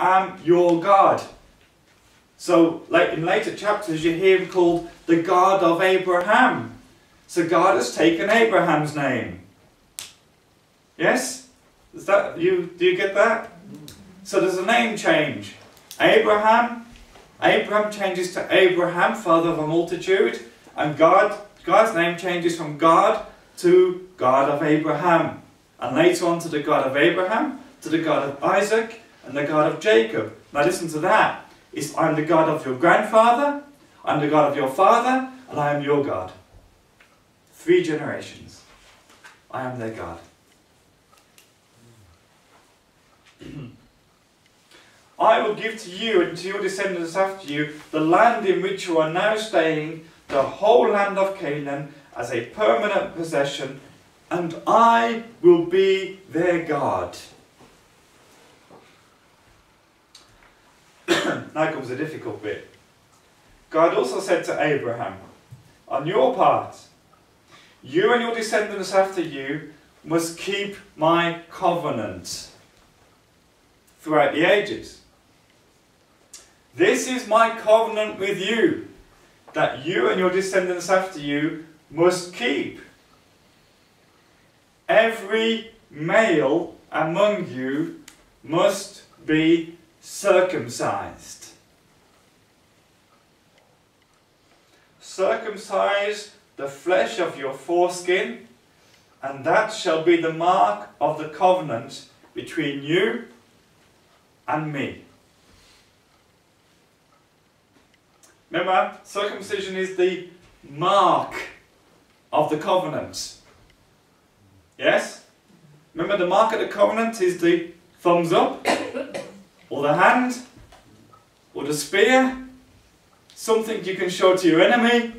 am your God. So like in later chapters you hear him called the God of Abraham. So God has taken Abraham's name. Yes? Is that do you get that? So there's a name change. Abraham changes to Abraham, father of a multitude, and God's name changes from God to God of Abraham, and later on to the God of Abraham, to the God of Isaac, and the God of Jacob. Now listen to that. I'm the God of your grandfather, I'm the God of your father, and I am your God. 3 generations. I am their God. I will give to you and to your descendants after you the land in which you are now staying, the whole land of Canaan, as a permanent possession, and I will be their God. Now comes the difficult bit. God also said to Abraham, on your part, you and your descendants after you must keep my covenant throughout the ages. This is my covenant with you, that you and your descendants after you must keep. Every male among you must be circumcised. Circumcise the flesh of your foreskin, and that shall be the mark of the covenant between you and me. Remember, circumcision is the mark of the covenant. Yes? Remember, the mark of the covenant is the thumbs up, or the hand, or the spear, something you can show to your enemy.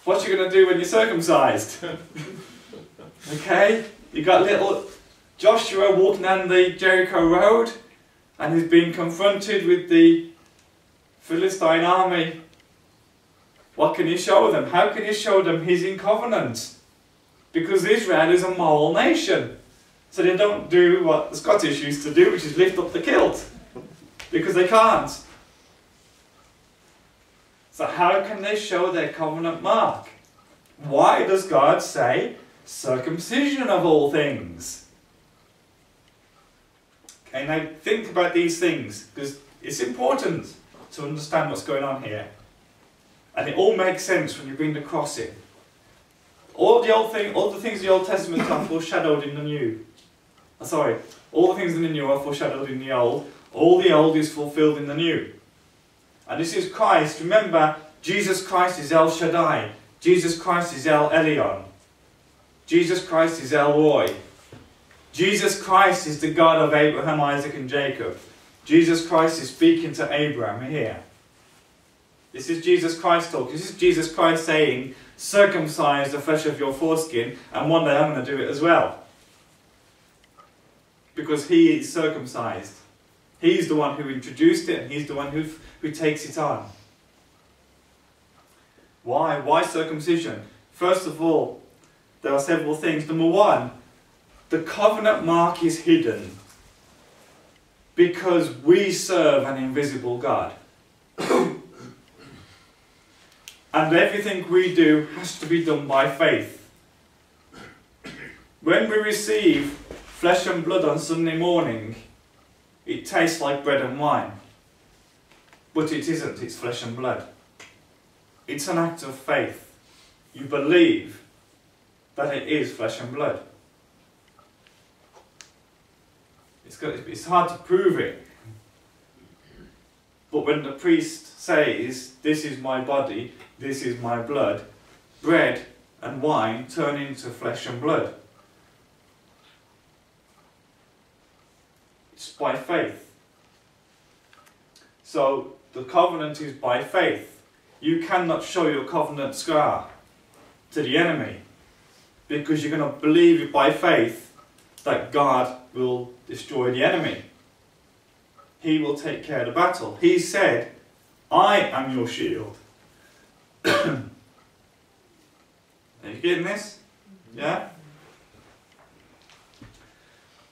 What you going to do when you're circumcised? Okay? You got little Joshua walking down the Jericho road, and he's being confronted with the Philistine army. What can he show them? How can he show them he's in covenant? Because Israel is a moral nation. So they don't do what the Scottish used to do, which is lift up the kilt. Because they can't. So how can they show their covenant mark? Why does God say circumcision of all things? Okay, now think about these things, because it's important to understand what's going on here. And it all makes sense when you bring the cross in. All the things in the Old Testament are foreshadowed in the New. Sorry, all the things in the New are foreshadowed in the Old. All the Old is fulfilled in the New. And this is Christ. Remember, Jesus Christ is El Shaddai. Jesus Christ is El Elyon. Jesus Christ is El Roy. Jesus Christ is the God of Abraham, Isaac and Jacob. Jesus Christ is speaking to Abraham here. This is Jesus Christ talking. This is Jesus Christ saying, circumcise the flesh of your foreskin, and one day I'm going to do it as well. Because he is circumcised. He's the one who introduced it, and he's the one who takes it on. Why? Why circumcision? First of all, there are several things. Number one, the covenant mark is hidden because we serve an invisible God. And everything we do has to be done by faith. When we receive flesh and blood on Sunday morning, it tastes like bread and wine. But it isn't, it's flesh and blood. It's an act of faith. You believe that it is flesh and blood. It's hard to prove it. But when the priest says, this is my body, this is my blood, bread and wine turn into flesh and blood. It's by faith. So the covenant is by faith. You cannot show your covenant scar to the enemy because you're going to believe it by faith that God will destroy the enemy. He will take care of the battle. He said, I am your shield. Are you getting this? Yeah?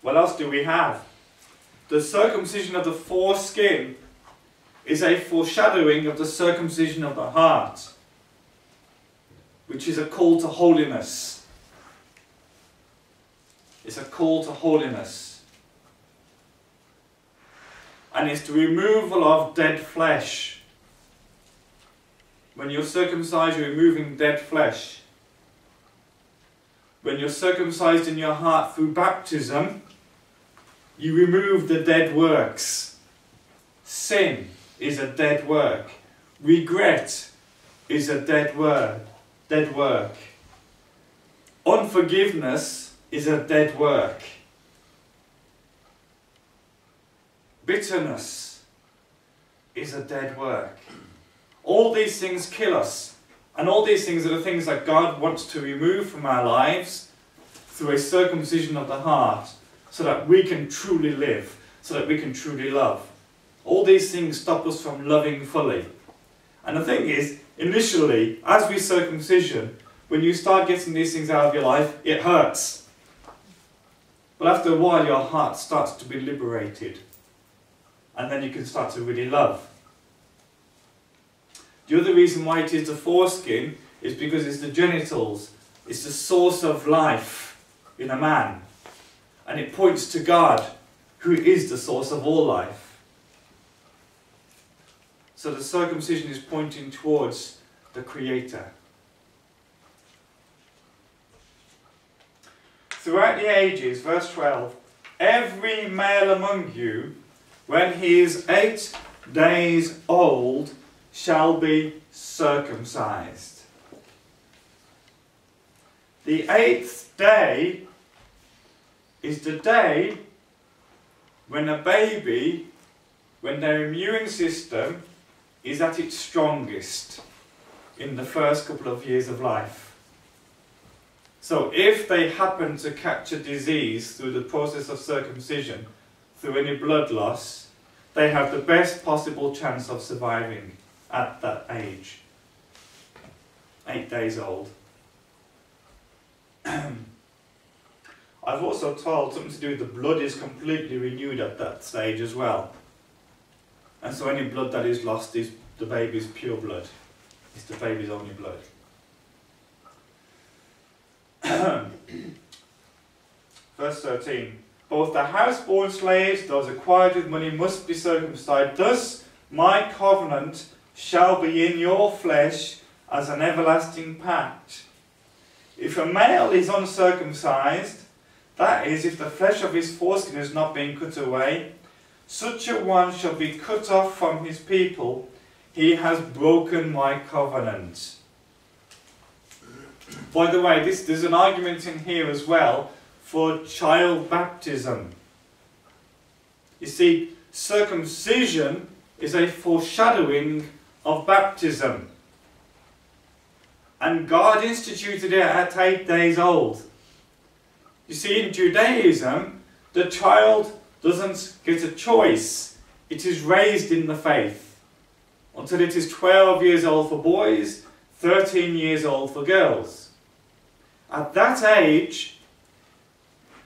What else do we have? the circumcision of the foreskin is a foreshadowing of the circumcision of the heart, which is a call to holiness. It's a call to holiness. And it's the removal of dead flesh. When you're circumcised, you're removing dead flesh. When you're circumcised in your heart through baptism, you remove the dead works. Sin is a dead work. Regret is a dead work. Unforgiveness is a dead work. Bitterness is a dead work. All these things kill us. And all these things are the things that God wants to remove from our lives through a circumcision of the heart, so that we can truly live, so that we can truly love. All these things stop us from loving fully. And the thing is, initially, as we circumcision, when you start getting these things out of your life, it hurts. But after a while, your heart starts to be liberated. And then you can start to really love. The other reason why it is the foreskin is because it's the genitals. It's the source of life in a man. And it points to God, who is the source of all life. So the circumcision is pointing towards the Creator. Throughout the ages, verse 12, every male among you, when he is 8 days old, shall be circumcised. The 8th day is the day when a baby, when their immune system is at its strongest in the first couple of years of life. So if they happen to catch a disease through the process of circumcision, through any blood loss, they have the best possible chance of surviving at that age. 8 days old. I've also told something to do with the blood is completely renewed at that stage as well. And so any blood that is lost is the baby's pure blood. It's the baby's only blood. Verse 13. Both the house-born slaves, those acquired with money, must be circumcised. Thus my covenant shall be in your flesh as an everlasting pact. If a male is uncircumcised, that is, if the flesh of his foreskin has not been cut away, such a one shall be cut off from his people. He has broken my covenant. By the way, there's an argument in here as well for child baptism. You see, circumcision is a foreshadowing of baptism. And God instituted it at 8 days old. You see, in Judaism, the child doesn't get a choice. It is raised in the faith until it is 12 years old for boys, 13 years old for girls. At that age,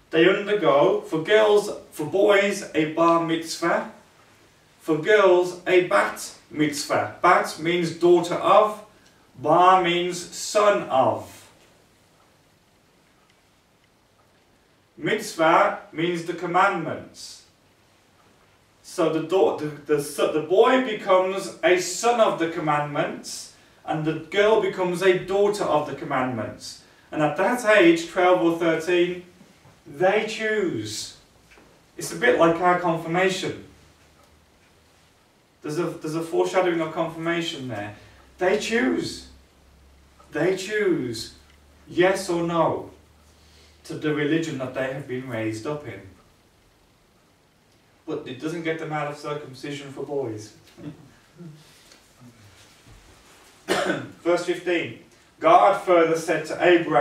they undergo, for boys, a bar mitzvah, for girls, a bat mitzvah. Bat means daughter of, bar means son of. Mitzvah means the commandments. So the boy becomes a son of the commandments, and the girl becomes a daughter of the commandments. And at that age, 12 or 13, they choose. It's a bit like our confirmation. There's a foreshadowing of confirmation there. They choose. They choose yes or no to the religion that they have been raised up in. But it doesn't get them out of circumcision for boys. Verse 15. God further said to Abraham,